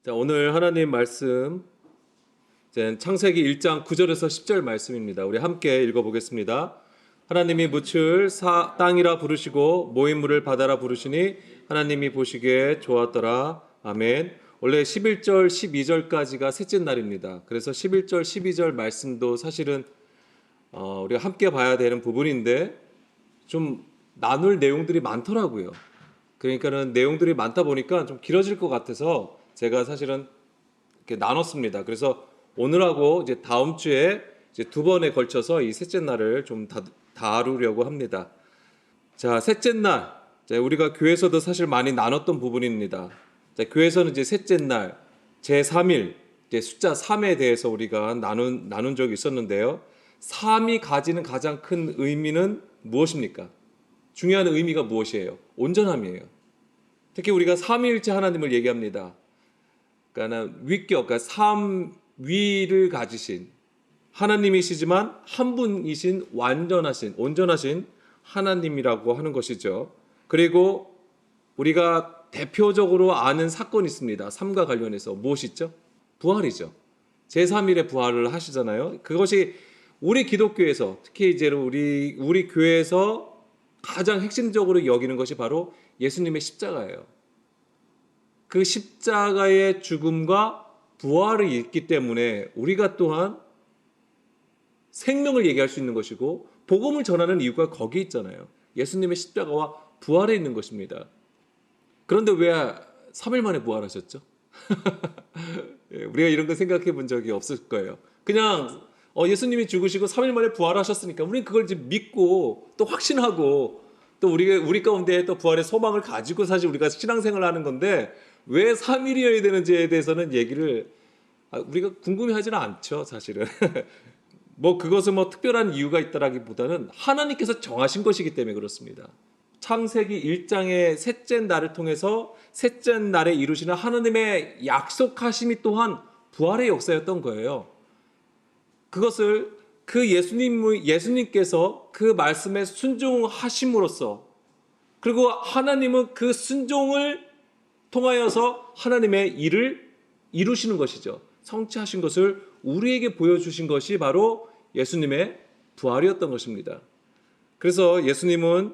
자, 오늘 하나님 말씀 이제 창세기 1장 9절에서 10절 말씀입니다. 우리 함께 읽어보겠습니다. 하나님이 묻을 땅이라 부르시고 모임물을 바다라 부르시니 하나님이 보시기에 좋았더라. 아멘. 원래 11절 12절까지가 셋째 날입니다. 그래서 11절 12절 말씀도 사실은 우리가 함께 봐야 되는 부분인데 좀 나눌 내용들이 많더라고요. 그러니까는 내용들이 많다 보니까 좀 길어질 것 같아서 제가 사실은 이렇게 나눴습니다. 그래서 오늘하고 이제 다음 주에 이제 두 번에 걸쳐서 이 셋째 날을 좀 다루려고 합니다. 자, 셋째 날. 자, 우리가 교회에서도 사실 많이 나눴던 부분입니다. 자, 교회에서는 이제 셋째 날, 제3일, 이제 숫자 3에 대해서 우리가 나눈 적이 있었는데요. 3이 가지는 가장 큰 의미는 무엇입니까? 중요한 의미가 무엇이에요? 온전함이에요. 특히 우리가 삼위일체 하나님을 얘기합니다. 그러니까 위격, 그러니까 삼위를 가지신 하나님이시지만 한 분이신 완전하신, 온전하신 하나님이라고 하는 것이죠. 그리고 우리가 대표적으로 아는 사건이 있습니다. 삶과 관련해서 무엇이 있죠? 부활이죠. 제3일에 부활을 하시잖아요. 그것이 우리 기독교에서 특히 이제 우리 교회에서 가장 핵심적으로 여기는 것이 바로 예수님의 십자가예요. 그 십자가의 죽음과 부활이 있기 때문에 우리가 또한 생명을 얘기할 수 있는 것이고 복음을 전하는 이유가 거기 있잖아요. 예수님의 십자가와 부활에 있는 것입니다. 그런데 왜 3일 만에 부활하셨죠? 우리가 이런 거 생각해 본 적이 없을 거예요. 그냥 예수님이 죽으시고 3일 만에 부활하셨으니까 우리는 그걸 이제 믿고 또 확신하고 또 우리 가운데 또 부활의 소망을 가지고 사실 우리가 신앙생활을 하는 건데 왜 3일이어야 되는지에 대해서는 얘기를 우리가 궁금해하지는 않죠, 사실은. 그것은 특별한 이유가 있다라기보다는 하나님께서 정하신 것이기 때문에 그렇습니다. 창세기 1장의 셋째 날을 통해서 셋째 날에 이루시는 하나님의 약속하심이 또한 부활의 역사였던 거예요. 그것을 예수님께서 그 말씀에 순종하심으로써 그리고 하나님은 그 순종을 통하여서 하나님의 일을 이루시는 것이죠. 성취하신 것을 우리에게 보여주신 것이 바로 예수님의 부활이었던 것입니다. 그래서 예수님은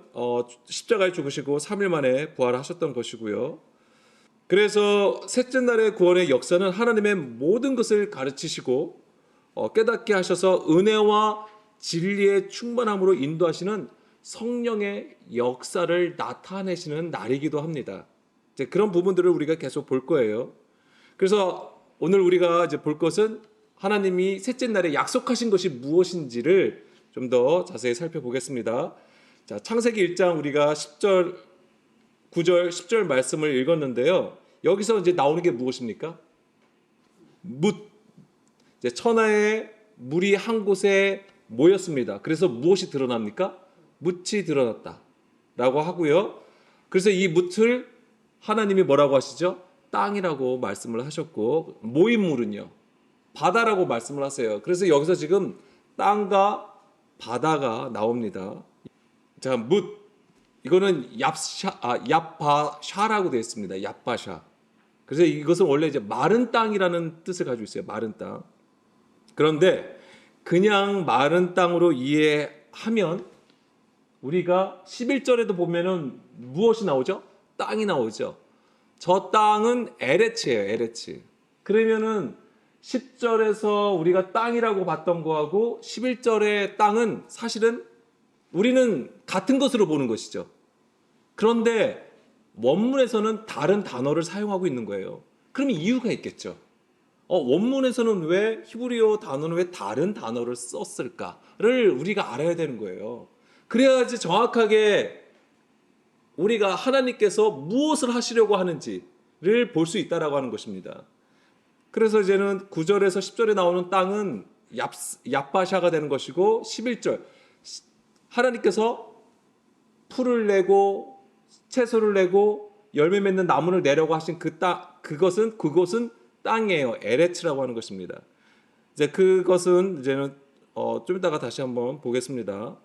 십자가에 죽으시고 3일 만에 부활하셨던 것이고요. 그래서 셋째 날의 구원의 역사는 하나님의 모든 것을 가르치시고 깨닫게 하셔서 은혜와 진리의 충만함으로 인도하시는 성령의 역사를 나타내시는 날이기도 합니다. 이제 그런 부분들을 우리가 계속 볼 거예요. 그래서 오늘 우리가 이제 볼 것은 하나님이 셋째 날에 약속하신 것이 무엇인지를 좀 더 자세히 살펴보겠습니다. 자, 창세기 1장 우리가 10절, 9절, 10절 말씀을 읽었는데요. 여기서 이제 나오는 게 무엇입니까? 이제 천하의 물이 한 곳에 모였습니다. 그래서 무엇이 드러납니까? 묻이 드러났다 라고 하고요. 그래서 이 묻을 하나님이 뭐라고 하시죠? 땅이라고 말씀을 하셨고 모인 물은요 바다라고 말씀을 하세요. 그래서 여기서 지금 땅과 바다가 나옵니다. 자, 이거는 얍바샤라고 되어 있습니다. 얍바샤. 그래서 이것은 원래 이제 마른 땅이라는 뜻을 가지고 있어요. 마른 땅. 그런데 그냥 마른 땅으로 이해하면 우리가 11절에도 보면은 무엇이 나오죠? 땅이 나오죠. 저 땅은 에레츠예요. 에레츠. 그러면은 10절에서 우리가 땅이라고 봤던 거하고 11절의 땅은 사실은 우리는 같은 것으로 보는 것이죠. 그런데 원문에서는 다른 단어를 사용하고 있는 거예요. 그럼 이유가 있겠죠. 원문에서는 왜 히브리어 단어는 왜 다른 단어를 썼을까를 우리가 알아야 되는 거예요. 그래야지 정확하게 우리가 하나님께서 무엇을 하시려고 하는지를 볼 수 있다라고 하는 것입니다. 그래서 이제는 9절에서 10절에 나오는 땅은 얍바샤가 되는 것이고 11절 하나님께서 풀을 내고 채소를 내고 열매 맺는 나무를 내려고 하신 그곳은 땅이에요. 에레츠라고 하는 것입니다. 이제 그것은 이제는 좀 이따가 다시 한번 보겠습니다.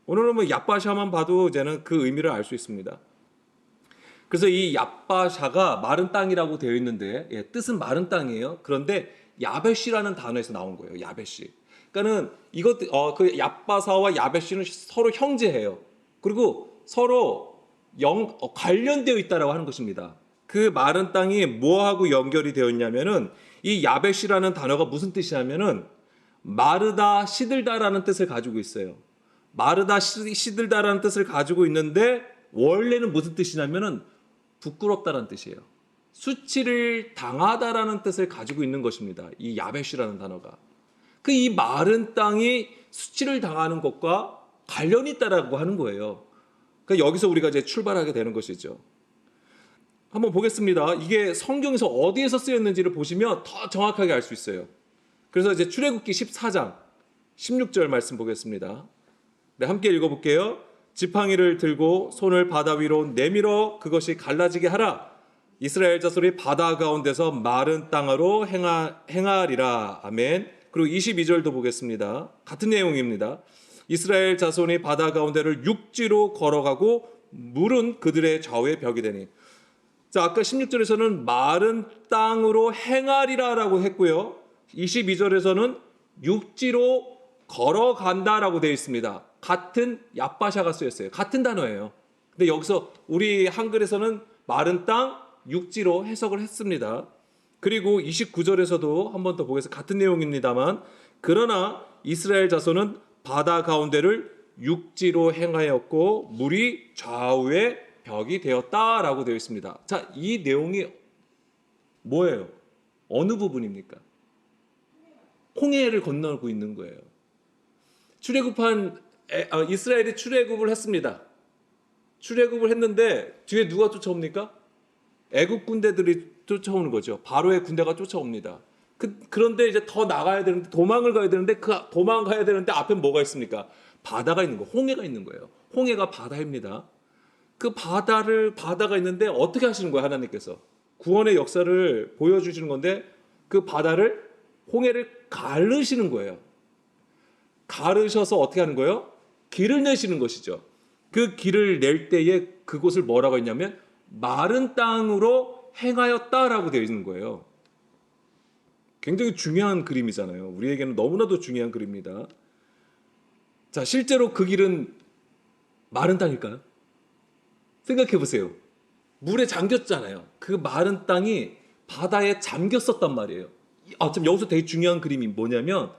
오늘은 얍바샤만 봐도 이제는 그 의미를 알 수 있습니다. 그래서 이 얍바샤가 마른 땅이라고 되어 있는데 뜻은 마른 땅이에요. 그런데 야벳이라는 단어에서 나온 거예요. 야벳이. 그러니까는 이것 그 얍바사와 야벳이는 서로 형제예요. 그리고 서로 관련되어 있다라고 하는 것입니다. 그 마른 땅이 뭐하고 연결이 되어 있냐면은 이 야벳이라는 단어가 무슨 뜻이냐면은 마르다 시들다라는 뜻을 가지고 있어요. 마르다 시들다라는 뜻을 가지고 있는데 원래는 무슨 뜻이냐면은 부끄럽다라는 뜻이에요. 수치를 당하다라는 뜻을 가지고 있는 것입니다. 이 야벳이라는 단어가. 그 이 마른 땅이 수치를 당하는 것과 관련이 있다라고 하는 거예요. 그러니까 여기서 우리가 이제 출발하게 되는 것이죠. 한번 보겠습니다. 이게 성경에서 어디에서 쓰였는지를 보시면 더 정확하게 알 수 있어요. 그래서 이제 출애굽기 14장 16절 말씀 보겠습니다. 네, 함께 읽어볼게요. 지팡이를 들고 손을 바다 위로 내밀어 그것이 갈라지게 하라. 이스라엘 자손이 바다 가운데서 마른 땅으로 행하리라. 아멘. 그리고 22절도 보겠습니다. 같은 내용입니다. 이스라엘 자손이 바다 가운데를 육지로 걸어가고 물은 그들의 좌우에 벽이 되니. 자, 아까 16절에서는 마른 땅으로 행하리라라고 했고요. 22절에서는 육지로 걸어간다라고 되어 있습니다. 같은 얍바샤가 쓰였어요. 같은 단어예요. 근데 여기서 우리 한글에서는 마른 땅, 육지로 해석을 했습니다. 그리고 29절에서도 한 번 더 보겠습니다. 같은 내용입니다만, 그러나 이스라엘 자손은 바다 가운데를 육지로 행하였고 물이 좌우에 벽이 되었다라고 되어 있습니다. 자, 이 내용이 뭐예요? 어느 부분입니까? 홍해를 건너고 있는 거예요. 이스라엘이 출애굽을 했습니다. 출애굽을 했는데 뒤에 누가 쫓아옵니까? 애굽 군대들이 쫓아오는 거죠. 바로의 군대가 쫓아옵니다. 그런데 이제 더 나가야 되는데 도망을 가야 되는데 도망가야 되는데 앞에 뭐가 있습니까? 바다가 있는 거, 홍해가 있는 거예요. 홍해가 바다입니다. 그 바다가 있는데 어떻게 하시는 거예요? 하나님께서 구원의 역사를 보여주시는 건데 그 홍해를 가르시는 거예요. 가르셔서 어떻게 하는 거예요? 길을 내시는 것이죠. 그 길을 낼 때에 그곳을 뭐라고 했냐면 마른 땅으로 행하였다라고 되어 있는 거예요. 굉장히 중요한 그림이잖아요. 우리에게는 너무나도 중요한 그림입니다. 자, 실제로 그 길은 마른 땅일까요? 생각해 보세요. 물에 잠겼잖아요. 그 마른 땅이 바다에 잠겼었단 말이에요. 참 여기서 되게 중요한 그림이 뭐냐면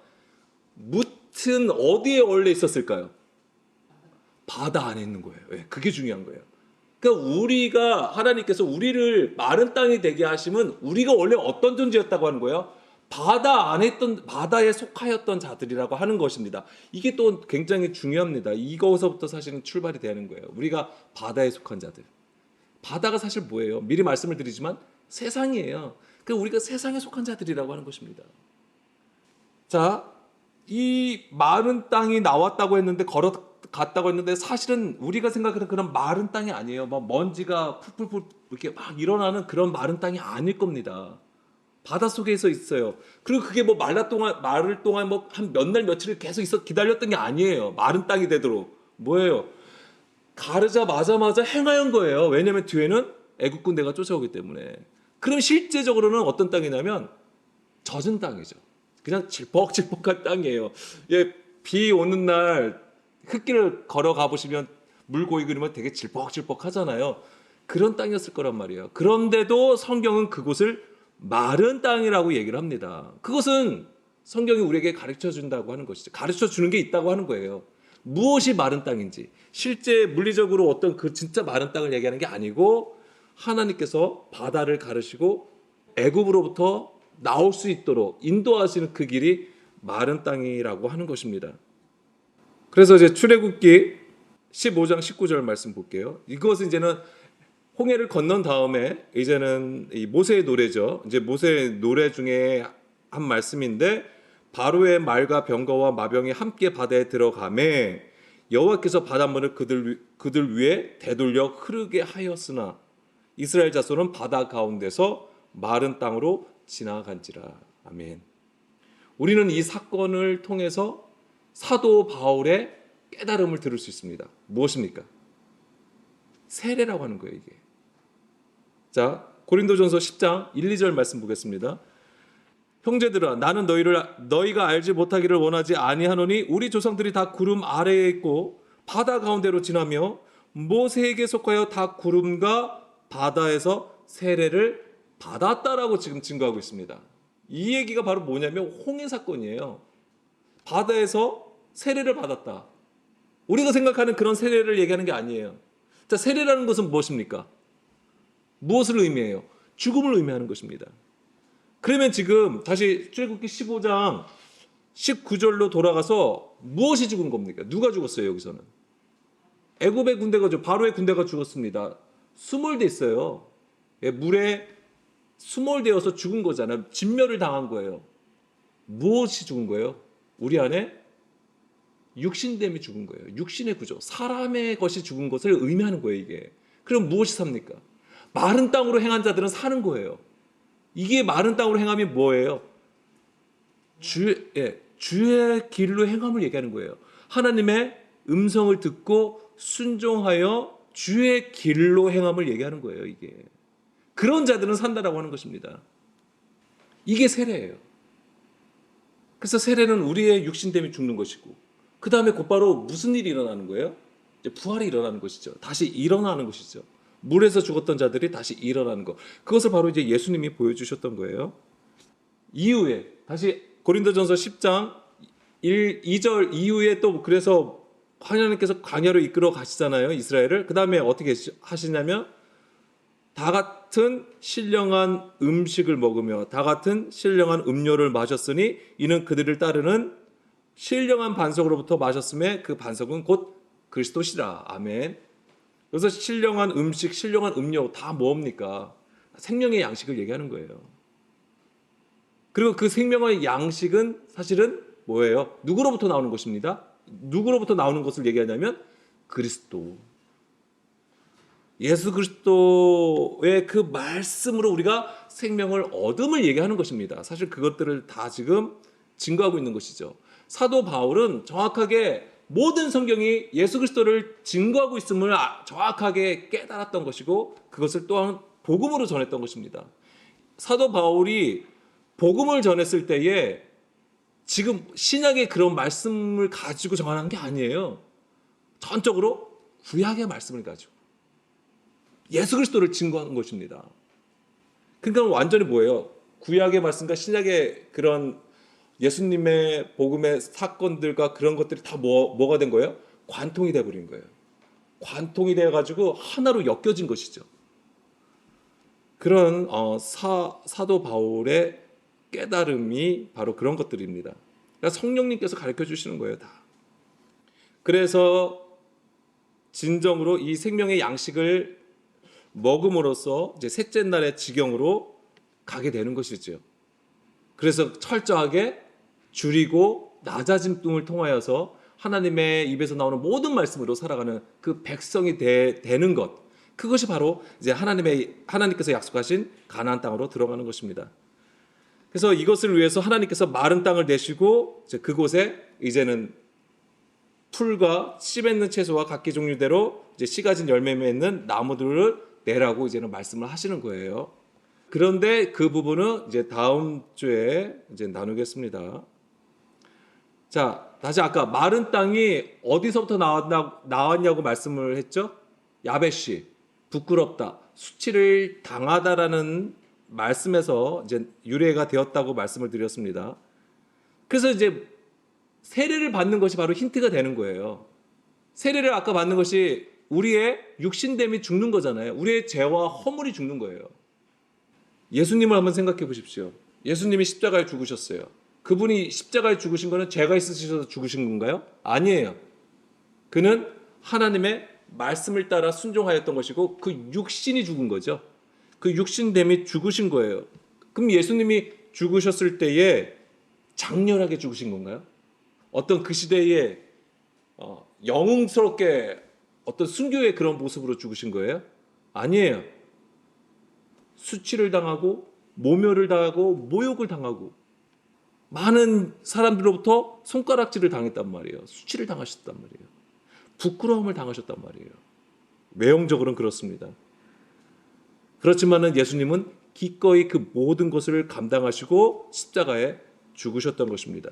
뭇은 어디에 원래 있었을까요? 바다 안에 있는 거예요. 그게 중요한 거예요. 그러니까 하나님께서 우리를 마른 땅이 되게 하시면 우리가 원래 어떤 존재였다고 하는 거예요? 바다에 속하였던 자들이라고 하는 것입니다. 이게 또 굉장히 중요합니다. 이거서부터 사실은 출발이 되는 거예요. 우리가 바다에 속한 자들. 바다가 사실 뭐예요? 미리 말씀을 드리지만 세상이에요. 그러니까 우리가 세상에 속한 자들이라고 하는 것입니다. 자, 이 마른 땅이 나왔다고 했는데 걸어갔다고 했는데 사실은 우리가 생각하는 그런 마른 땅이 아니에요. 막 먼지가 풀풀풀 이렇게 막 일어나는 그런 마른 땅이 아닐 겁니다. 바다 속에서 있어요. 그리고 그게 뭐 마를 동안 뭐 한 몇 날 며칠을 계속 기다렸던 게 아니에요. 마른 땅이 되도록. 뭐예요? 가르자마자 행하연 거예요. 왜냐하면 뒤에는 애국 군대가 쫓아오기 때문에. 그럼 실제적으로는 어떤 땅이냐면 젖은 땅이죠. 그냥 질퍽질퍽한 땅이에요. 비 오는 날 흙길을 걸어가 보시면 물 고이 그리면 되게 질퍽질퍽하잖아요. 그런 땅이었을 거란 말이에요. 그런데도 성경은 그곳을 마른 땅이라고 얘기를 합니다. 그것은 성경이 우리에게 가르쳐 준다고 하는 것이죠. 가르쳐 주는 게 있다고 하는 거예요. 무엇이 마른 땅인지, 실제 물리적으로 어떤 그 진짜 마른 땅을 얘기하는 게 아니고 하나님께서 바다를 가르시고 애굽으로부터 나올 수 있도록 인도하시는 그 길이 마른 땅이라고 하는 것입니다. 그래서 이제 출애굽기 15장 19절 말씀 볼게요. 이것은 이제는 홍해를 건넌 다음에 이제는 이 모세의 노래죠. 이제 모세의 노래 중에 한 말씀인데 바로의 말과 병거와 마병이 함께 바다에 들어가매 여호와께서 바닷물을 그들 위에 되돌려 흐르게 하였으나 이스라엘 자손은 바다 가운데서 마른 땅으로 지나간지라. 아멘. 우리는 이 사건을 통해서 사도 바울의 깨달음을 들을 수 있습니다. 무엇입니까? 세례라고 하는 거예요, 이게. 자, 고린도전서 10장 1, 2절 말씀 보겠습니다. 형제들아, 나는 너희가 알지 못하기를 원하지 아니하노니 우리 조상들이 다 구름 아래에 있고 바다 가운데로 지나며 모세에게 속하여 다 구름과 바다에서 세례를 받았다라고 지금 증거하고 있습니다. 이 얘기가 바로 뭐냐면 홍해 사건이에요. 바다에서 세례를 받았다. 우리가 생각하는 그런 세례를 얘기하는 게 아니에요. 자, 세례라는 것은 무엇입니까? 무엇을 의미해요? 죽음을 의미하는 것입니다. 그러면 지금 다시 출애굽기 15장 19절로 돌아가서 무엇이 죽은 겁니까? 누가 죽었어요, 여기서는? 애굽의 군대가, 바로의 군대가 죽었습니다. 수몰돼 있어요. 물에 수몰되어서 죽은 거잖아요. 진멸을 당한 거예요. 무엇이 죽은 거예요? 우리 안에 육신됨이 죽은 거예요. 육신의 구조, 사람의 것이 죽은 것을 의미하는 거예요, 이게. 그럼 무엇이 삽니까? 마른 땅으로 행한 자들은 사는 거예요. 이게 마른 땅으로 행함이 뭐예요? 주의 길로 행함을 얘기하는 거예요. 하나님의 음성을 듣고 순종하여 주의 길로 행함을 얘기하는 거예요, 이게. 그런 자들은 산다라고 하는 것입니다. 이게 세례예요. 그래서 세례는 우리의 육신됨이 죽는 것이고, 그 다음에 곧바로 무슨 일이 일어나는 거예요? 이제 부활이 일어나는 것이죠. 다시 일어나는 것이죠. 물에서 죽었던 자들이 다시 일어나는 것. 그것을 바로 이제 예수님이 보여주셨던 거예요. 이후에 다시 고린도전서 10장 2절 이후에 또 그래서 하나님께서 광야로 이끌어 가시잖아요, 이스라엘을. 그 다음에 어떻게 하시냐면 다 같은 신령한 음식을 먹으며 다 같은 신령한 음료를 마셨으니 이는 그들을 따르는 신령한 반석으로부터 마셨음에 그 반석은 곧 그리스도시라. 아멘. 그래서 신령한 음식, 신령한 음료 다 뭡니까? 생명의 양식을 얘기하는 거예요. 그리고 그 생명의 양식은 사실은 뭐예요? 누구로부터 나오는 것입니다. 누구로부터 나오는 것을 얘기하냐면 그리스도. 예수 그리스도의 그 말씀으로 우리가 생명을 얻음을 얘기하는 것입니다. 사실 그것들을 다 지금 증거하고 있는 것이죠. 사도 바울은 정확하게 모든 성경이 예수 그리스도를 증거하고 있음을 정확하게 깨달았던 것이고 그것을 또한 복음으로 전했던 것입니다. 사도 바울이 복음을 전했을 때에 지금 신약의 그런 말씀을 가지고 전하는 게 아니에요. 전적으로 구약의 말씀을 가지고 예수 그리스도를 증거하는 것입니다. 그러니까 완전히 뭐예요? 구약의 말씀과 신약의 그런 예수님의 복음의 사건들과 그런 것들이 다 뭐가 된 거예요? 관통이 돼버린 거예요. 관통이 돼가지고 하나로 엮여진 것이죠. 그런 사도 바울의 깨달음이 바로 그런 것들입니다. 그러니까 성령님께서 가르쳐 주시는 거예요, 다. 그래서 진정으로 이 생명의 양식을 먹음으로써 이제 셋째 날의 지경으로 가게 되는 것이죠. 그래서 철저하게 줄이고 낮아짐을 통하여서 하나님의 입에서 나오는 모든 말씀으로 살아가는 그 백성이 되는 것, 그것이 바로 이제 하나님께서 약속하신 가나안 땅으로 들어가는 것입니다. 그래서 이것을 위해서 하나님께서 마른 땅을 내시고 이제 그곳에 이제는 풀과 씨 맺는 채소와 각기 종류대로 이제 씨 가진 열매 맺는 나무들을 내라고 이제는 말씀을 하시는 거예요. 그런데 그 부분은 이제 다음 주에 이제 나누겠습니다. 자, 다시 아까 마른 땅이 어디서부터 나왔냐고 말씀을 했죠? 야베시, 부끄럽다, 수치를 당하다라는 말씀에서 이제 유래가 되었다고 말씀을 드렸습니다. 그래서 이제 세례를 받는 것이 바로 힌트가 되는 거예요. 세례를 아까 받는 것이 우리의 육신됨이 죽는 거잖아요. 우리의 죄와 허물이 죽는 거예요. 예수님을 한번 생각해 보십시오. 예수님이 십자가에 죽으셨어요. 그분이 십자가에 죽으신 거는 죄가 있으셔서 죽으신 건가요? 아니에요. 그는 하나님의 말씀을 따라 순종하였던 것이고 그 육신이 죽은 거죠. 그 육신됨이 죽으신 거예요. 그럼 예수님이 죽으셨을 때에 장렬하게 죽으신 건가요? 어떤 그 시대에 영웅스럽게 어떤 순교의 그런 모습으로 죽으신 거예요? 아니에요. 수치를 당하고 모멸을 당하고 모욕을 당하고 많은 사람들로부터 손가락질을 당했단 말이에요. 수치를 당하셨단 말이에요. 부끄러움을 당하셨단 말이에요. 외형적으로는 그렇습니다. 그렇지만은 예수님은 기꺼이 그 모든 것을 감당하시고 십자가에 죽으셨던 것입니다.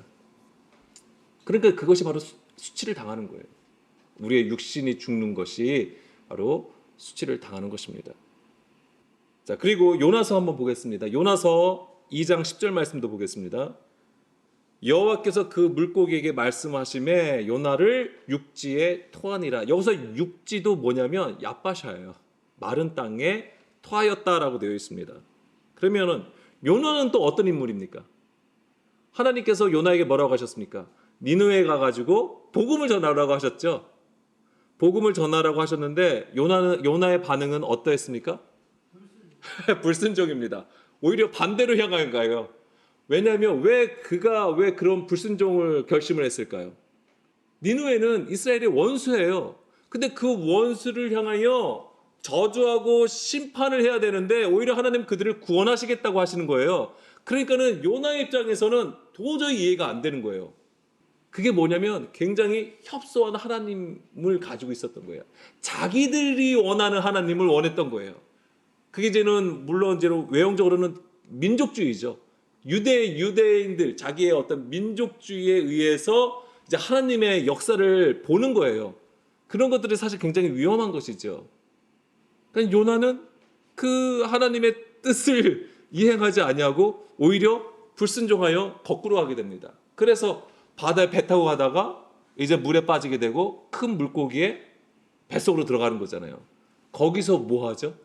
그러니까 그것이 바로 수치를 당하는 거예요. 우리의 육신이 죽는 것이 바로 수치를 당하는 것입니다. 자, 그리고 요나서 한번 보겠습니다. 요나서 2장 10절 말씀도 보겠습니다. 여호와께서 그 물고기에게 말씀하심에 요나를 육지에 토하니라. 여기서 육지도 뭐냐면 야바샤예요. 마른 땅에 토하였다라고 되어 있습니다. 그러면은 요나는 또 어떤 인물입니까? 하나님께서 요나에게 뭐라고 하셨습니까? 니느웨에 가가지고 복음을 전하라고 하셨죠. 복음을 전하라고 하셨는데 요나의 반응은 어떠했습니까? 불순종입니다. 오히려 반대로 향한 거예요. 왜냐하면 왜 그런 불순종을 결심을 했을까요? 니느웨는 이스라엘의 원수예요. 근데 그 원수를 향하여 저주하고 심판을 해야 되는데 오히려 하나님 그들을 구원하시겠다고 하시는 거예요. 그러니까는 요나의 입장에서는 도저히 이해가 안 되는 거예요. 그게 뭐냐면 굉장히 협소한 하나님을 가지고 있었던 거예요. 자기들이 원하는 하나님을 원했던 거예요. 그게 이제는 물론 외형적으로는 민족주의죠. 유대인들 자기의 어떤 민족주의에 의해서 이제 하나님의 역사를 보는 거예요. 그런 것들이 사실 굉장히 위험한 것이죠. 그러니까 요나는 그 하나님의 뜻을 이행하지 아니하고 오히려 불순종하여 거꾸로 하게 됩니다. 그래서 바다에 배 타고 가다가 이제 물에 빠지게 되고 큰 물고기에 뱃속으로 들어가는 거잖아요. 거기서 뭐 하죠?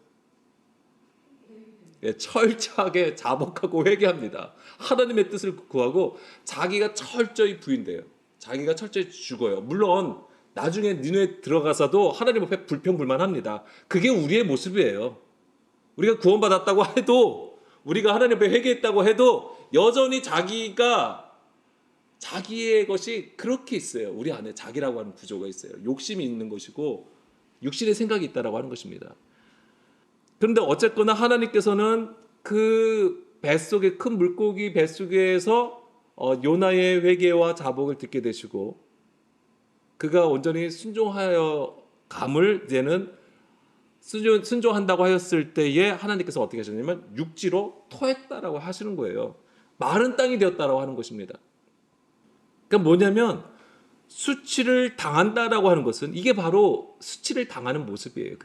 철저하게 자복하고 회개합니다. 하나님의 뜻을 구하고 자기가 철저히 부인돼요. 자기가 철저히 죽어요. 물론 나중에 니느웨에 들어가서도 하나님 앞에 불평불만합니다. 그게 우리의 모습이에요. 우리가 구원받았다고 해도 우리가 하나님 앞에 회개했다고 해도 여전히 자기의 것이 그렇게 있어요. 우리 안에 자기라고 하는 구조가 있어요. 욕심이 있는 것이고 육신의 생각이 있다라고 하는 것입니다. 그런데 어쨌거나 하나님께서는 그 뱃속에 큰 물고기 뱃속에서 요나의 회개와 자복을 듣게 되시고 그가 온전히 순종하여 감을 이제는 순종한다고 하였을 때에 하나님께서 어떻게 하셨냐면 육지로 토했다라고 하시는 거예요. 마른 땅이 되었다라고 하는 것입니다. 그러니까 뭐냐면 수치를 당한다라고 하는 것은 이게 바로 수치를 당하는 모습이에요.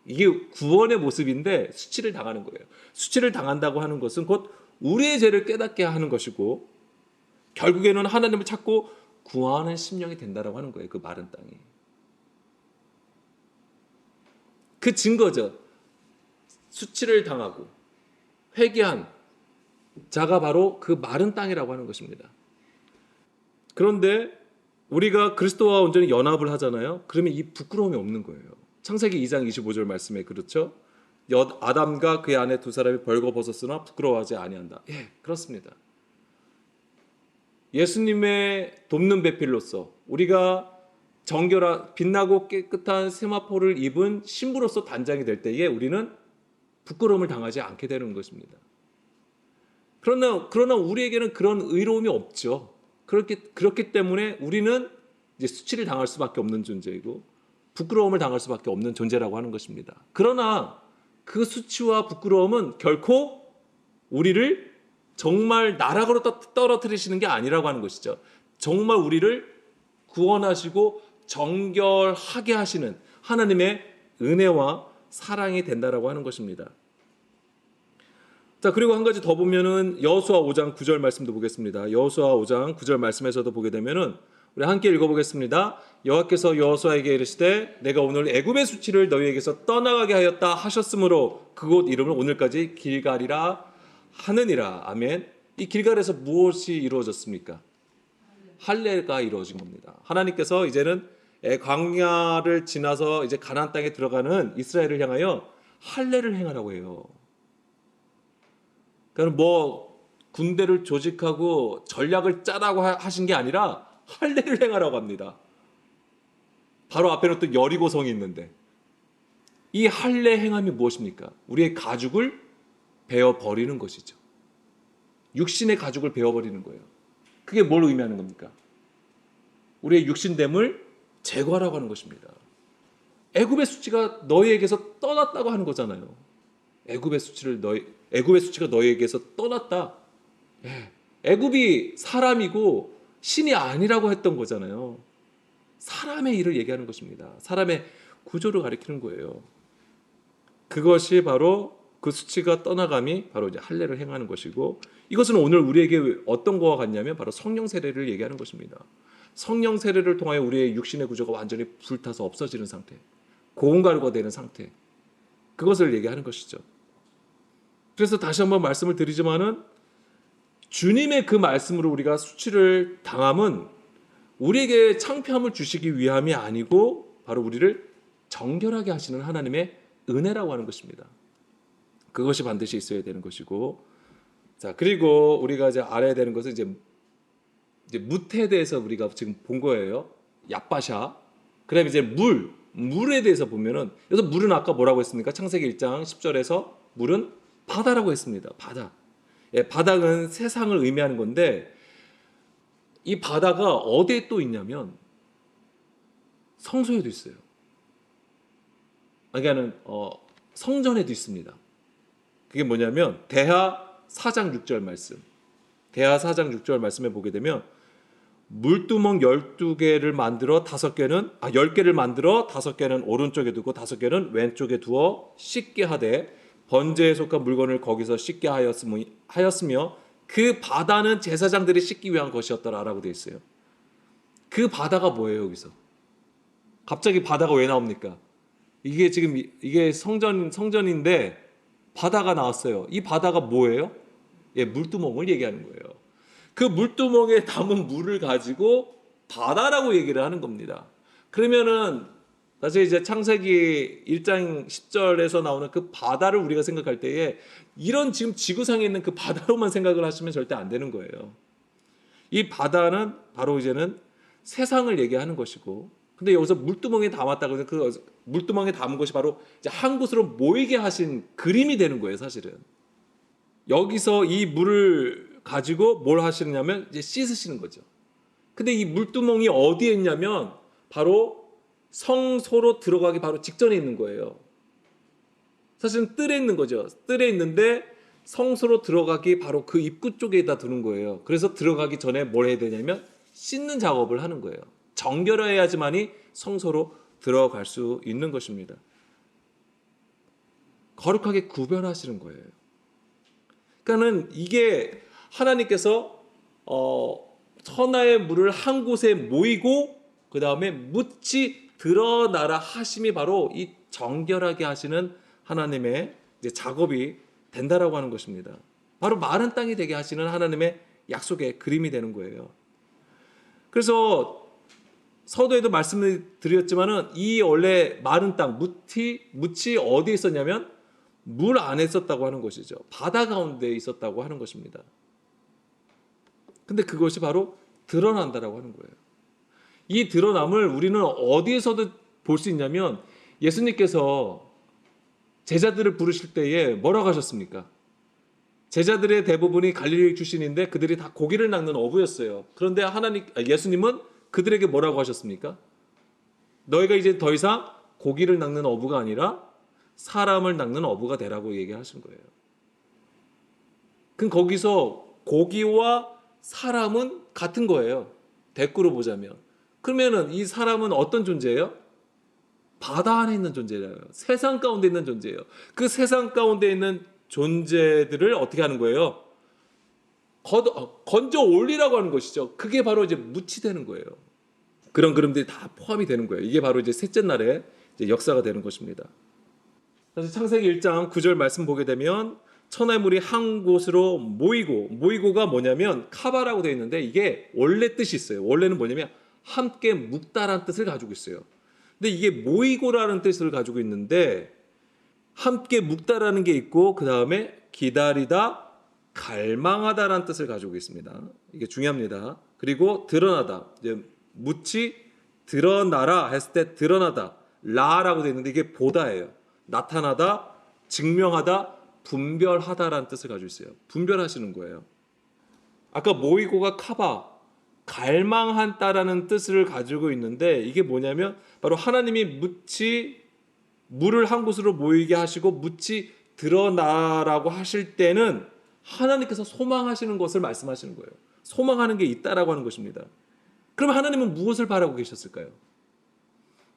이게 구원의 모습인데 수치를 당하는 거예요. 수치를 당한다고 하는 것은 곧 우리의 죄를 깨닫게 하는 것이고 결국에는 하나님을 찾고 구하는 심령이 된다라고 하는 거예요. 그 마른 땅이. 그 증거죠. 수치를 당하고 회개한 자가 바로 그 마른 땅이라고 하는 것입니다. 그런데 우리가 그리스도와 온전히 연합을 하잖아요. 그러면 이 부끄러움이 없는 거예요. 창세기 2장 25절 말씀에 그렇죠. 아담과 그의 아내 두 사람이 벌거벗었으나 부끄러워하지 아니한다. 예, 그렇습니다. 예수님의 돕는 배필로서 우리가 정결한 빛나고 깨끗한 세마포를 입은 신부로서 단장이 될 때에 우리는 부끄러움을 당하지 않게 되는 것입니다. 그러나 우리에게는 그런 의로움이 없죠. 그렇기 때문에 우리는 이제 수치를 당할 수밖에 없는 존재이고 부끄러움을 당할 수밖에 없는 존재라고 하는 것입니다. 그러나 그 수치와 부끄러움은 결코 우리를 정말 나락으로 떨어뜨리시는 게 아니라고 하는 것이죠. 정말 우리를 구원하시고 정결하게 하시는 하나님의 은혜와 사랑이 된다라고 하는 것입니다. 자, 그리고 한 가지 더 보면은 여호수아 5장 9절 말씀도 보겠습니다. 여호수아 5장 9절 말씀에서도 보게 되면은 우리 함께 읽어보겠습니다. 여호와께서 여호수아에게 이르시되 내가 오늘 애굽의 수치를 너희에게서 떠나가게 하였다 하셨으므로 그곳 이름을 오늘까지 길갈이라 하느니라. 아멘. 이 길갈에서 무엇이 이루어졌습니까? 할례가 이루어진 겁니다. 하나님께서 이제는 광야를 지나서 이제 가나안 땅에 들어가는 이스라엘을 향하여 할례를 행하라고 해요. 그러니까 뭐 군대를 조직하고 전략을 짜라고 하신 게 아니라 할례를 행하라고 합니다. 바로 앞에는 또 여리고성이 있는데 이 할례 행함이 무엇입니까? 우리의 가죽을 베어버리는 것이죠. 육신의 가죽을 베어버리는 거예요. 그게 뭘 의미하는 겁니까? 우리의 육신됨을 제거하라고 하는 것입니다. 애굽의 수치가 너희에게서 떠났다고 하는 거잖아요. 애굽의 수치가 너희에게서 떠났다. 예. 애굽이 사람이고 신이 아니라고 했던 거잖아요. 사람의 일을 얘기하는 것입니다. 사람의 구조를 가리키는 거예요. 그것이 바로 그 수치가 떠나감이 바로 이제 할례를 행하는 것이고, 이것은 오늘 우리에게 어떤 거와 같냐면 바로 성령 세례를 얘기하는 것입니다. 성령 세례를 통하여 우리의 육신의 구조가 완전히 불타서 없어지는 상태, 고온가루가 되는 상태, 그것을 얘기하는 것이죠. 그래서 다시 한번 말씀을 드리지만은 주님의 그 말씀으로 우리가 수치를 당함은 우리에게 창피함을 주시기 위함이 아니고 바로 우리를 정결하게 하시는 하나님의 은혜라고 하는 것입니다. 그것이 반드시 있어야 되는 것이고, 자, 그리고 우리가 이제 알아야 되는 것은 이제 뭇에 대해서 우리가 지금 본 거예요. 얍바샤. 그다음에 이제 물에 대해서 보면은, 여기서 물은 아까 뭐라고 했습니까? 창세기 1장 10절에서 물은 바다라고 했습니다. 바다. 예, 바다는 세상을 의미하는 건데, 이 바다가 어디에 또 있냐면 성소에도 있어요. 그러니까는 성전에도 있습니다. 그게 뭐냐면 대하 4장 6절 말씀. 대하 4장 6절 말씀에 보게 되면 물두멍 12개를 만들어 10개를 만들어 5개는 오른쪽에 두고 5개는 왼쪽에 두어 씻게 하되 번제에 속한 물건을 거기서 씻게 하였으며 그 바다는 제사장들이 씻기 위한 것이었더라라고 되어 있어요. 그 바다가 뭐예요, 여기서? 갑자기 바다가 왜 나옵니까? 이게 지금 이게 성전인데 바다가 나왔어요. 이 바다가 뭐예요? 예, 물두멍을 얘기하는 거예요. 그 물두멍에 담은 물을 가지고 바다라고 얘기를 하는 겁니다. 그러면은 사실 이제 창세기 1장 10절에서 나오는 그 바다를 우리가 생각할 때에 이런 지금 지구상에 있는 그 바다로만 생각을 하시면 절대 안 되는 거예요. 이 바다는 바로 이제는 세상을 얘기하는 것이고, 근데 여기서 물두멍에 담았다고 해서 그 물두멍에 담은 것이 바로 이제 한 곳으로 모이게 하신 그림이 되는 거예요, 사실은. 여기서 이 물을 가지고 뭘 하시느냐면 이제 씻으시는 거죠. 근데 이 물두멍이 어디에 있냐면 바로 성소로 들어가기 바로 직전에 있는 거예요. 사실은 뜰에 있는 거죠. 뜰에 있는데 성소로 들어가기 바로 그 입구 쪽에다 두는 거예요. 그래서 들어가기 전에 뭘 해야 되냐면 씻는 작업을 하는 거예요. 정결해야지만이 성소로 들어갈 수 있는 것입니다. 거룩하게 구별하시는 거예요. 그러니까는 이게 하나님께서 천하의 물을 한 곳에 모이고 그 다음에 묻지 드러나라 하심이 바로 이 정결하게 하시는 하나님의 이제 작업이 된다라고 하는 것입니다. 바로 마른 땅이 되게 하시는 하나님의 약속의 그림이 되는 거예요. 그래서 서도에도 말씀을 드렸지만은 이 원래 마른 땅 묻이 어디에 있었냐면 물 안에 있었다고 하는 것이죠. 바다 가운데 있었다고 하는 것입니다. 근데 그것이 바로 드러난다라고 하는 거예요. 이 드러남을 우리는 어디에서도 볼 수 있냐면 예수님께서 제자들을 부르실 때에 뭐라고 하셨습니까? 제자들의 대부분이 갈릴리 출신인데 그들이 다 고기를 낚는 어부였어요. 그런데 예수님은 그들에게 뭐라고 하셨습니까? 너희가 이제 더 이상 고기를 낚는 어부가 아니라 사람을 낚는 어부가 되라고 얘기하신 거예요. 그럼 거기서 고기와 사람은 같은 거예요. 대꾸로 보자면. 그러면은 이 사람은 어떤 존재예요? 바다 안에 있는 존재예요. 세상 가운데 있는 존재예요. 그 세상 가운데 있는 존재들을 어떻게 하는 거예요? 건져 올리라고 하는 것이죠. 그게 바로 이제 묻이 되는 거예요. 그런 그림들이 다 포함이 되는 거예요. 이게 바로 이제 셋째 날의 이제 역사가 되는 것입니다. 그래서 창세기 1장 9절 말씀 보게 되면 천하의 물이 한 곳으로 모이고가 뭐냐면 카바라고 되어 있는데 이게 원래 뜻이 있어요. 원래는 뭐냐면 함께 묵다라는 뜻을 가지고 있어요. 근데 이게 모이고라는 뜻을 가지고 있는데 함께 묵다라는 게 있고 그 다음에 기다리다, 갈망하다라는 뜻을 가지고 있습니다. 이게 중요합니다. 그리고 드러나다, 이제 묻이 드러나라 했을 때 드러나다, 라라고 되어 있는데 이게 보다예요. 나타나다, 증명하다, 분별하다라는 뜻을 가지고 있어요. 분별하시는 거예요. 아까 모이고가 카바, 갈망한다라는 뜻을 가지고 있는데 이게 뭐냐면 바로 하나님이 물을 한 곳으로 모이게 하시고 묻이 드러나라고 하실 때는 하나님께서 소망하시는 것을 말씀하시는 거예요. 소망하는 게 있다라고 하는 것입니다. 그럼 하나님은 무엇을 바라고 계셨을까요?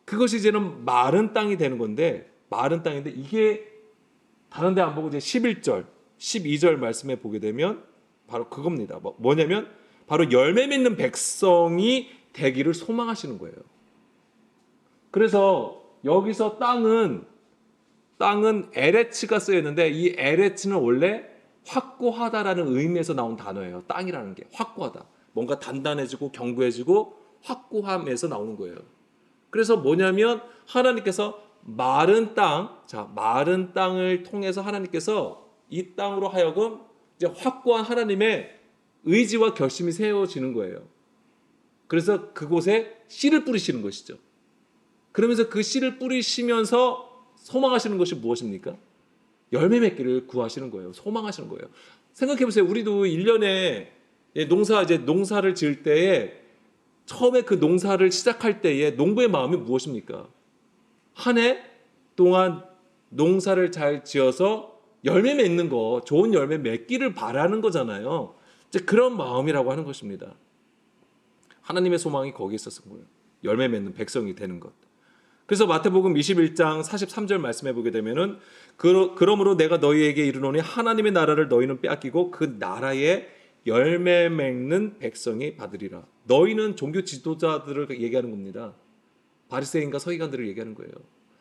그것이 이제는 마른 땅이 되는 건데, 마른 땅인데 이게 다른 데 안 보고 이제 11절, 12절 말씀에 보게 되면 바로 그겁니다. 뭐냐면 바로 열매 맺는 백성이 되기를 소망하시는 거예요. 그래서 여기서 땅은 에레츠가 쓰여 있는데, 이 에레츠는 원래 확고하다라는 의미에서 나온 단어예요. 땅이라는 게 확고하다. 뭔가 단단해지고 견고해지고 확고함에서 나오는 거예요. 그래서 뭐냐면 하나님께서 마른 땅을 통해서 하나님께서 이 땅으로 하여금 이제 확고한 하나님의 의지와 결심이 세워지는 거예요. 그래서 그곳에 씨를 뿌리시는 것이죠. 그러면서 그 씨를 뿌리시면서 소망하시는 것이 무엇입니까? 열매 맺기를 구하시는 거예요. 소망하시는 거예요. 생각해 보세요. 우리도 1년에 농사를 지을 때에 처음에 그 농사를 시작할 때에 농부의 마음이 무엇입니까? 한 해 동안 농사를 잘 지어서 열매 맺는 거, 좋은 열매 맺기를 바라는 거잖아요. 이제 그런 마음이라고 하는 것입니다. 하나님의 소망이 거기에 있었던 거예요. 열매 맺는 백성이 되는 것. 그래서 마태복음 21장 43절 말씀해 보게 되면은 그러므로 내가 너희에게 이르노니 하나님의 나라를 너희는 빼앗기고 그 나라에 열매 맺는 백성이 받으리라. 너희는 종교 지도자들을 얘기하는 겁니다. 바리새인과 서기관들을 얘기하는 거예요.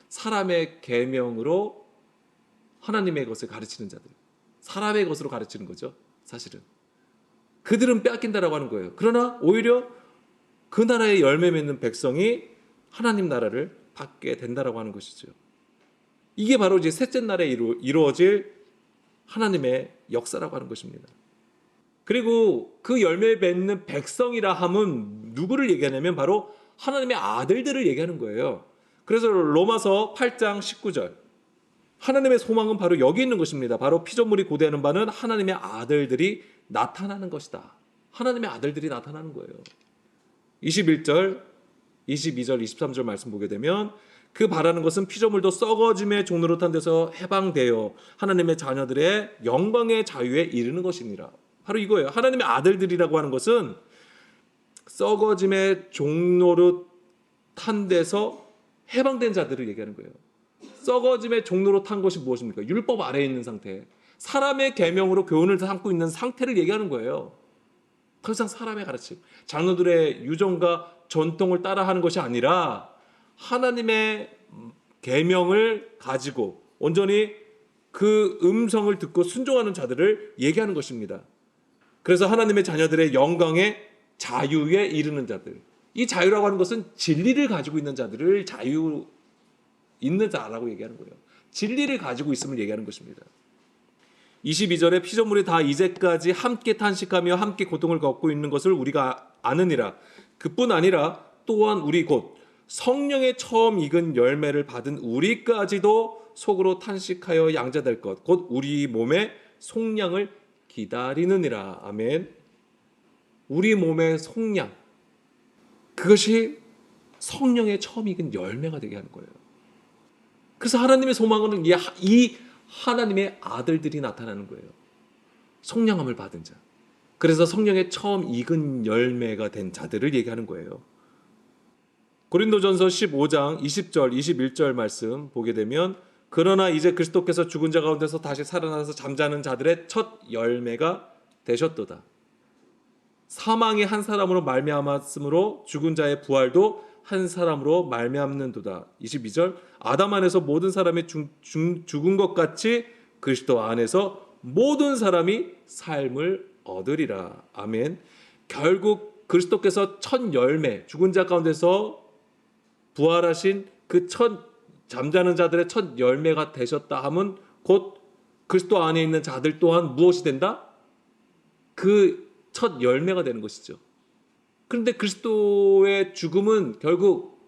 사람의 계명으로 하나님의 것을 가르치는 자들, 사람의 것으로 가르치는 거죠. 사실은 그들은 빼앗긴다라고 하는 거예요. 그러나 오히려 그 나라의 열매 맺는 백성이 하나님 나라를 받게 된다라고 하는 것이죠. 이게 바로 이제 셋째 날에 이루어질 하나님의 역사라고 하는 것입니다. 그리고 그 열매 맺는 백성이라 함은 누구를 얘기하냐면 바로 하나님의 아들들을 얘기하는 거예요. 그래서 로마서 8장 19절, 하나님의 소망은 바로 여기 있는 것입니다. 바로 피조물이 고대하는 바는 하나님의 아들들이 나타나는 것이다. 하나님의 아들들이 나타나는 거예요. 21절, 22절, 23절 말씀 보게 되면 그 바라는 것은 피조물도 썩어짐의 종로로 탄 데서 해방되어 하나님의 자녀들의 영광의 자유에 이르는 것이니라. 바로 이거예요. 하나님의 아들들이라고 하는 것은 썩어짐의 종로로 탄 데서 해방된 자들을 얘기하는 거예요. 썩어짐의 종로로 탄 것이 무엇입니까? 율법 아래에 있는 상태, 사람의 계명으로 교훈을 삼고 있는 상태를 얘기하는 거예요. 더 이상 사람의 가르침, 장로들의 유전과 전통을 따라하는 것이 아니라 하나님의 계명을 가지고 온전히 그 음성을 듣고 순종하는 자들을 얘기하는 것입니다. 그래서 하나님의 자녀들의 영광의 자유에 이르는 자들, 이 자유라고 하는 것은 진리를 가지고 있는 자들을 자유 있는 자라고 얘기하는 거예요. 진리를 가지고 있음을 얘기하는 것입니다. 22절에 피조물이 다 이제까지 함께 탄식하며 함께 고통을 겪고 있는 것을 우리가 아느니라. 그뿐 아니라 또한 우리 곧 성령의 처음 익은 열매를 받은 우리까지도 속으로 탄식하여 양자될 것, 곧 우리 몸의 속량을 기다리느니라. 아멘. 우리 몸의 속량, 그것이 성령의 처음 익은 열매가 되게 하는 거예요. 그래서 하나님의 소망은 이 하나님의 아들들이 나타나는 거예요. 속량함을 받은 자. 그래서 성령의 처음 익은 열매가 된 자들을 얘기하는 거예요. 고린도전서 15장 20절 21절 말씀 보게 되면 그러나 이제 그리스도께서 죽은 자 가운데서 다시 살아나서 잠자는 자들의 첫 열매가 되셨도다. 사망이 한 사람으로 말미암았으므로 죽은 자의 부활도 한 사람으로 말미암는도다. 22절 아담 안에서 모든 사람이 죽은 것 같이 그리스도 안에서 모든 사람이 삶을 얻으리라. 아멘. 결국 그리스도께서 첫 열매, 죽은 자 가운데서 부활하신 그 첫 잠자는 자들의 첫 열매가 되셨다 함은 곧 그리스도 안에 있는 자들 또한 무엇이 된다? 그 첫 열매가 되는 것이죠. 그런데 그리스도의 죽음은 결국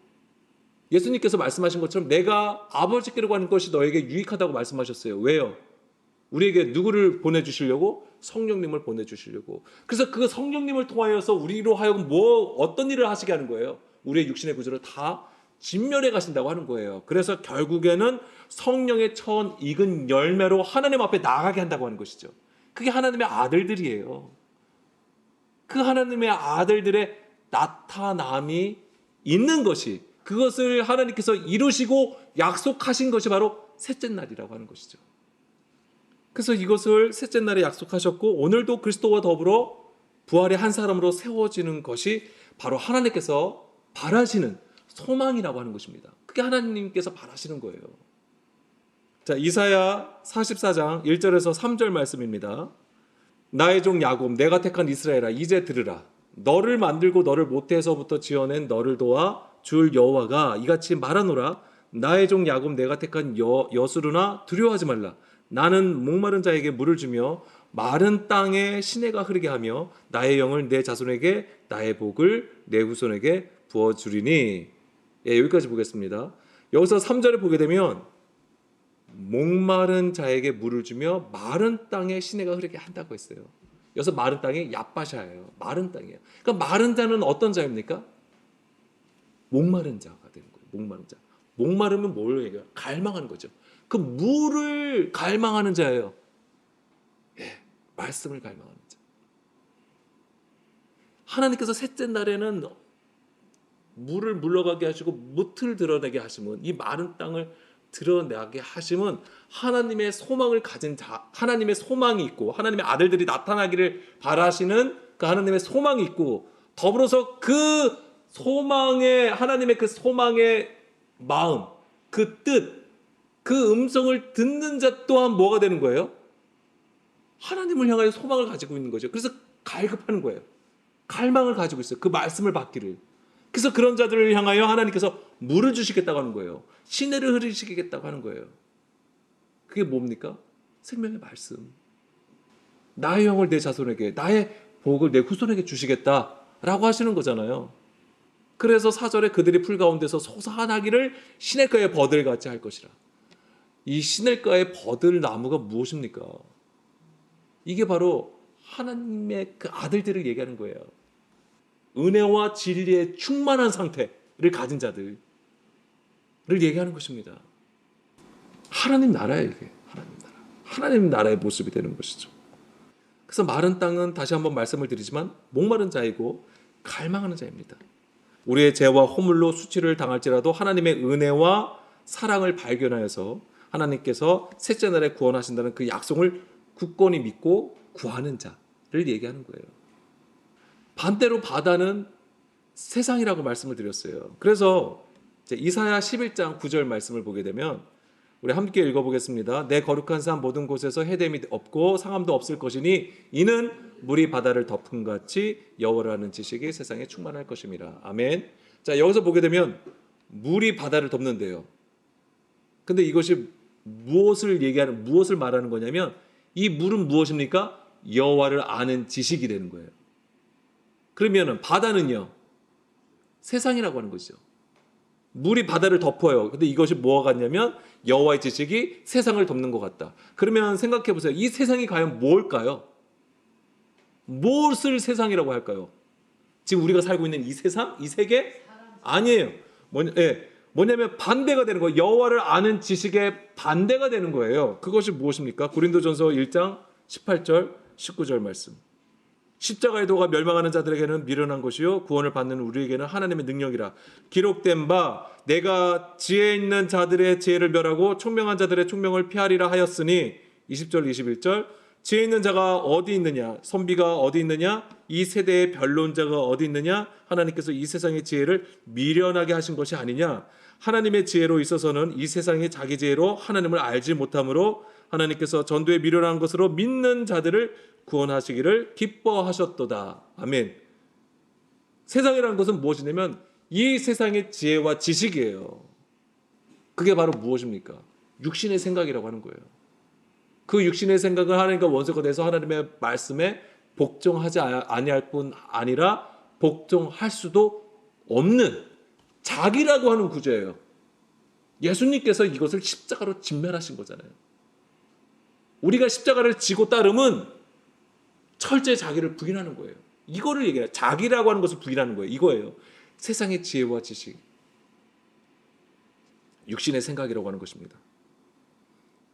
예수님께서 말씀하신 것처럼 내가 아버지께로 가는 것이 너에게 유익하다고 말씀하셨어요. 왜요? 우리에게 누구를 보내주시려고? 성령님을 보내주시려고. 그래서 그 성령님을 통하여서 우리로 하여금 어떤 일을 하시게 하는 거예요? 우리의 육신의 구조를 다 진멸해 가신다고 하는 거예요. 그래서 결국에는 성령의 처음 익은 열매로 하나님 앞에 나가게 한다고 하는 것이죠. 그게 하나님의 아들들이에요. 그 하나님의 아들들의 나타남이 있는 것이, 그것을 하나님께서 이루시고 약속하신 것이 바로 셋째 날이라고 하는 것이죠. 그래서 이것을 셋째 날에 약속하셨고 오늘도 그리스도와 더불어 부활의 한 사람으로 세워지는 것이 바로 하나님께서 바라시는 소망이라고 하는 것입니다. 그게 하나님께서 바라시는 거예요. 자, 이사야 44장 1절에서 3절 말씀입니다. 나의 종 야곱, 내가 택한 이스라엘아, 이제 들으라. 너를 만들고 너를 모태에서부터 지어낸 너를 도와 줄 여호와가 이같이 말하노라. 나의 종 야곱, 내가 택한 여수르나 두려워하지 말라. 나는 목마른 자에게 물을 주며 마른 땅에 시내가 흐르게 하며 나의 영을 내 자손에게, 나의 복을 내 후손에게 부어주리니. 예, 여기까지 보겠습니다. 여기서 3절에 보게 되면 목마른 자에게 물을 주며 마른 땅에 시내가 흐르게 한다고 했어요. 여기서 마른 땅이 얍바샤예요. 마른 땅이에요. 그러니까 마른 자는 어떤 자입니까? 목마른 자가 되는 거예요. 목마른 자. 목마르면 뭘 얘기해요? 갈망하는 거죠. 그 물을 갈망하는 자예요. 예, 말씀을 갈망하는 자. 하나님께서 셋째 날에는 물을 물러가게 하시고 뭇을 드러내게 하시면, 이 마른 땅을 드러나게 하시면 하나님의 소망을 가진 자, 하나님의 소망이 있고 하나님의 아들들이 나타나기를 바라시는 그 하나님의 소망이 있고, 더불어서 그 소망의, 하나님의 그 소망의 마음, 그 뜻, 그 음성을 듣는 자 또한 뭐가 되는 거예요? 하나님을 향하여 소망을 가지고 있는 거죠. 그래서 갈급하는 거예요. 갈망을 가지고 있어요. 그 말씀을 받기를. 그래서 그런 자들을 향하여 하나님께서 물을 주시겠다고 하는 거예요. 시내를 흐리시겠다고 하는 거예요. 그게 뭡니까? 생명의 말씀. 나의 영을 내 자손에게, 나의 복을 내 후손에게 주시겠다라고 하시는 거잖아요. 그래서 4절에 그들이 풀 가운데서 솟아나기를 시냇가의 버들같이 할 것이라. 이 시냇가의 버들 나무가 무엇입니까? 이게 바로 하나님의 그 아들들을 얘기하는 거예요. 은혜와 진리의 충만한 상태를 가진 자들을 얘기하는 것입니다. 하나님 나라예요, 이게. 하나님 나라. 하나님 나라의 모습이 되는 것이죠. 그래서 마른 땅은 다시 한번 말씀을 드리지만 목마른 자이고 갈망하는 자입니다. 우리의 죄와 허물로 수치를 당할지라도 하나님의 은혜와 사랑을 발견하여서 하나님께서 셋째 날에 구원하신다는 그 약속을 굳건히 믿고 구하는 자를 얘기하는 거예요. 반대로 바다는 세상이라고 말씀을 드렸어요. 그래서 이사야 11장 9절 말씀을 보게 되면 우리 함께 읽어보겠습니다. 내 거룩한 산 모든 곳에서 해됨이 없고 상함도 없을 것이니 이는 물이 바다를 덮음같이 여호와를 아는 지식이 세상에 충만할 것임이라. 아멘. 자, 여기서 보게 되면 물이 바다를 덮는데요. 근데 이것이 무엇을 말하는 거냐면, 이 물은 무엇입니까? 여호와를 아는 지식이 되는 거예요. 그러면은 바다는요, 세상이라고 하는 것이죠. 물이 바다를 덮어요. 근데 이것이 뭐가 같냐면 여호와의 지식이 세상을 덮는 것 같다. 그러면 생각해 보세요. 이 세상이 과연 뭘까요? 무엇을 세상이라고 할까요? 지금 우리가 살고 있는 이 세상, 이 세계? 아니에요. 뭐냐면 반대가 되는 거예요. 여호와를 아는 지식의 반대가 되는 거예요. 그것이 무엇입니까? 고린도전서 1장 18절 19절 말씀. 십자가의 도가 멸망하는 자들에게는 미련한 것이요 구원을 받는 우리에게는 하나님의 능력이라. 기록된 바 내가 지혜 있는 자들의 지혜를 멸하고 총명한 자들의 총명을 피하리라 하였으니, 20절 21절. 지혜 있는 자가 어디 있느냐? 선비가 어디 있느냐? 이 세대의 변론자가 어디 있느냐? 하나님께서 이 세상의 지혜를 미련하게 하신 것이 아니냐? 하나님의 지혜로 있어서는 이 세상의 자기 지혜로 하나님을 알지 못하므로 하나님께서 전도에 미련한 것으로 믿는 자들을 구원하시기를 기뻐하셨도다. 아멘. 세상이라는 것은 무엇이냐면 이 세상의 지혜와 지식이에요. 그게 바로 무엇입니까? 육신의 생각이라고 하는 거예요. 그 육신의 생각을 하나님과 원수가 돼서 하나님의 말씀에 복종하지 아니할 뿐 아니라 복종할 수도 없는 자기라고 하는 구조예요. 예수님께서 이것을 십자가로 진멸하신 거잖아요. 우리가 십자가를 지고 따르면 철저히 자기를 부인하는 거예요. 이거를 얘기해요. 자기라고 하는 것을 부인하는 거예요. 이거예요. 세상의 지혜와 지식. 육신의 생각이라고 하는 것입니다.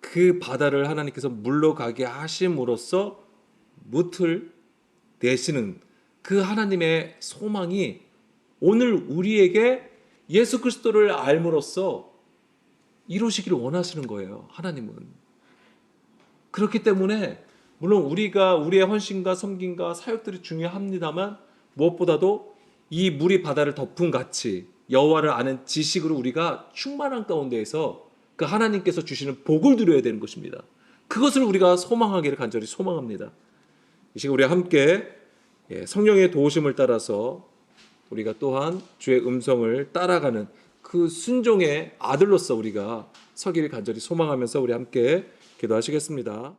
그 바다를 하나님께서 물러가게 하심으로써 뭇을 내시는 그 하나님의 소망이 오늘 우리에게 예수 그리스도를 알므로써 이루시기를 원하시는 거예요. 하나님은. 그렇기 때문에 물론 우리가 우리의 헌신과 섬김과 사역들이 중요합니다만 무엇보다도 이 물이 바다를 덮은 같이 여호와를 아는 지식으로 우리가 충만한 가운데에서 그 하나님께서 주시는 복을 누려야 되는 것입니다. 그것을 우리가 소망하기를 간절히 소망합니다. 이 시간 우리 함께 성령의 도우심을 따라서 우리가 또한 주의 음성을 따라가는 그 순종의 아들로서 우리가 서기를 간절히 소망하면서 우리 함께 기도하시겠습니다.